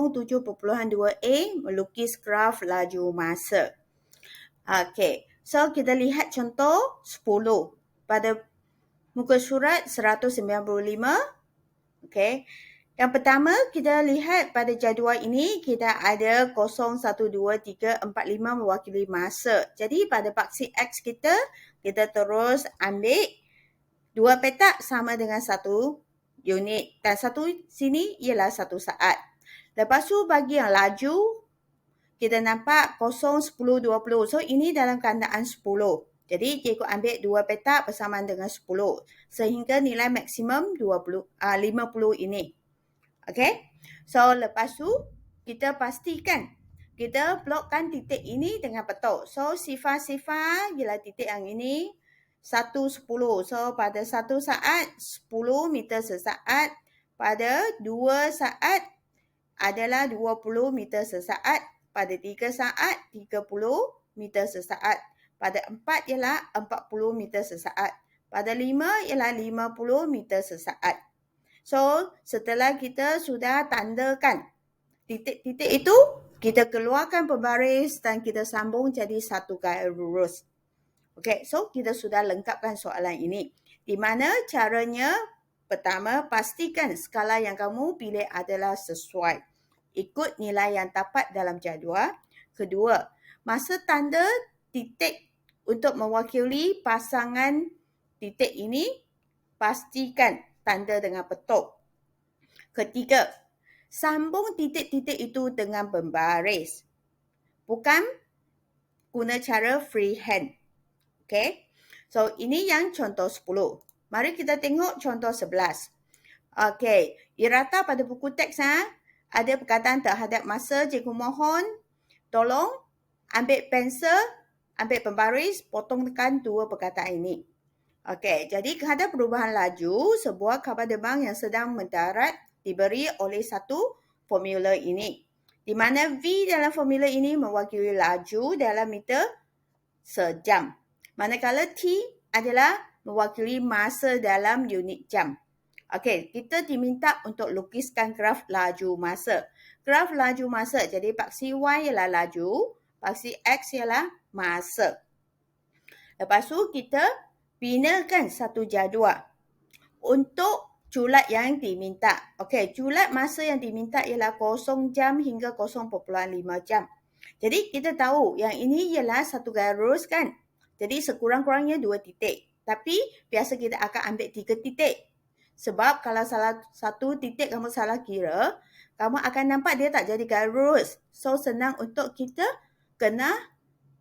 sambung 7.2a melukis graf laju masa. Okey, so kita lihat contoh 10 pada muka surat 195. Okey. Yang pertama, kita lihat pada jadual ini kita ada 0, 1, 2, 3, 4, 5 mewakili masa. Jadi pada paksi X kita terus ambil 2 petak sama dengan 1 unit. Dan 1 sini ialah 1 saat. Lepas tu bagi yang laju, kita nampak 0, 10, 20. So, ini dalam keadaan 10. Jadi, cikgu ambil 2 petak bersamaan dengan 10. Sehingga nilai maksimum 50 ini. Okey? So, lepas tu, kita pastikan kita blokkan titik ini dengan betul. So, sifar-sifar ialah titik yang ini. 1, 10. So, pada 1 saat, 10 meter sesaat. Pada 2 saat adalah 20 meter sesaat. Pada 3 saat, 30 meter sesaat. Pada 4 ialah 40 meter sesaat. Pada 5 ialah 50 meter sesaat. So, setelah kita sudah tandakan titik-titik itu, kita keluarkan pembaris dan kita sambung jadi satu garis lurus. Okey, so kita sudah lengkapkan soalan ini. Di mana caranya? Pertama, pastikan skala yang kamu pilih adalah sesuai. Ikut nilai yang dapat dalam jadual. Kedua, masa tanda titik untuk mewakili pasangan titik ini, pastikan tanda dengan betul. Ketiga, sambung titik-titik itu dengan pembaris. Bukan guna cara freehand. Okey. So, ini yang contoh 10. Mari kita tengok contoh 11. Okey. Irata pada buku teks ada perkataan terhadap masa. Cikgu mohon tolong ambil pensel, ambil pembaris, potong tekan 2 perkataan ini. Okey. Jadi, terhadap perubahan laju, sebuah kapal terbang yang sedang mendarat diberi oleh satu formula ini. Di mana V dalam formula ini mewakili laju dalam meter sejam. Manakala T adalah mewakili masa dalam unit jam. Okey, kita diminta untuk lukiskan graf laju masa. Graf laju masa, jadi paksi Y ialah laju, paksi X ialah masa. Lepas tu kita binakan satu jadual untuk culat yang diminta. Okey, culat masa yang diminta ialah 0 jam hingga 0.5 jam. Jadi kita tahu yang ini ialah satu garis lurus kan. Jadi sekurang-kurangnya 2 titik. Tapi biasa kita akan ambil 3 titik. Sebab kalau salah satu titik kamu salah kira, kamu akan nampak dia tak jadi garis lurus. So senang untuk kita kena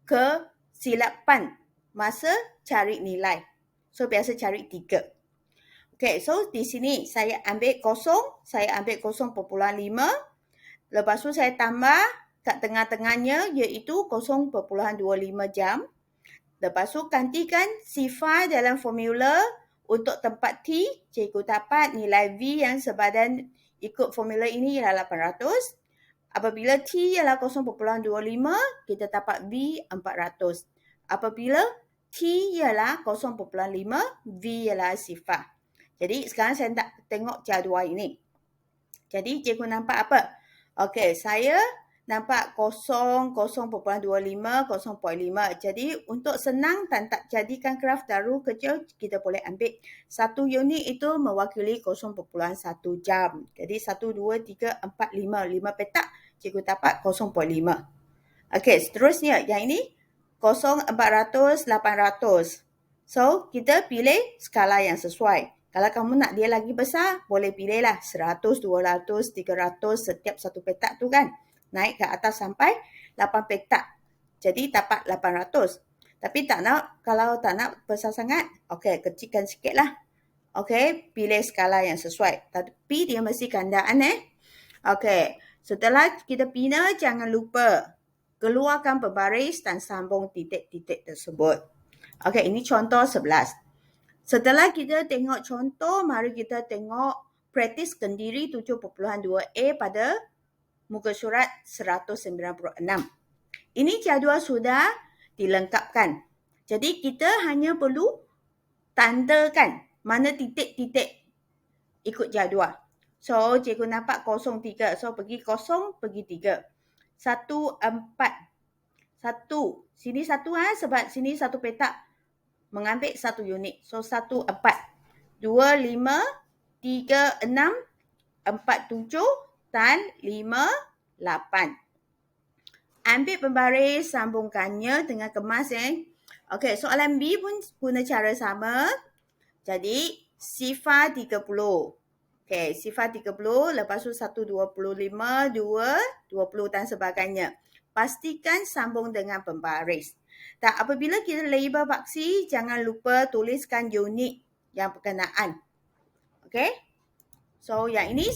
kesilapan masa cari nilai. So biasa cari 3. Okey, so di sini saya ambil 0, saya ambil 0.5. Lepas tu saya tambah kat tengah-tengahnya iaitu 0.25 jam. Lepas tu gantikan sifar dalam formula untuk tempat T. Cikgu dapat nilai V yang sebadan ikut formula ini ialah 800. Apabila T ialah 0.25, kita dapat V 400. Apabila T ialah 0.5, V ialah sifar. Jadi sekarang saya nak tengok jadual ini. Jadi cikgu nampak apa? Okey, saya nampak 0, 0.25, 0.5. Jadi untuk senang dan tak jadikan graf terlalu kecil, kita boleh ambil satu unit itu mewakili 0.1 jam. Jadi 1, 2, 3, 4, 5. 5 petak, cikgu dapat 0.5. Okey, seterusnya yang ini 0, 400, 800. So, kita pilih skala yang sesuai. Kalau kamu nak dia lagi besar, boleh pilihlah 100, 200, 300 setiap satu petak tu kan. Naik ke atas sampai 8 petak. Jadi dapat 800. Tapi tak nak, kalau tak nak besar sangat, okey, kecilkan sikit lah. Okey, pilih skala yang sesuai. Tapi dia mesti gandaan Okey, setelah kita bina, jangan lupa keluarkan pembaris dan sambung titik-titik tersebut. Okey, ini contoh 11. Setelah kita tengok contoh, mari kita tengok praktis kendiri 7.2a pada muka surat 196. Ini jadual sudah dilengkapkan. Jadi kita hanya perlu tandakan mana titik-titik ikut jadual. So, cikgu nampak 03. So, pergi 0, pergi 3. 1, 4. 1. Sini 1 sebab sini 1 petak mengambil 1 unit. So, 1, 4. 2, 5. 3, 6. 4, 7. Dan 5, 8. Ambil pembaris, sambungkannya dengan kemas. Okey, soalan B pun guna cara sama. Jadi, sifar 30. Okey, sifar 30. Lepas tu 1, 25, 2, 20 dan sebagainya. Pastikan sambung dengan pembaris. Dan apabila kita label paksi, jangan lupa tuliskan unit yang berkenaan. Okey? So, yang ini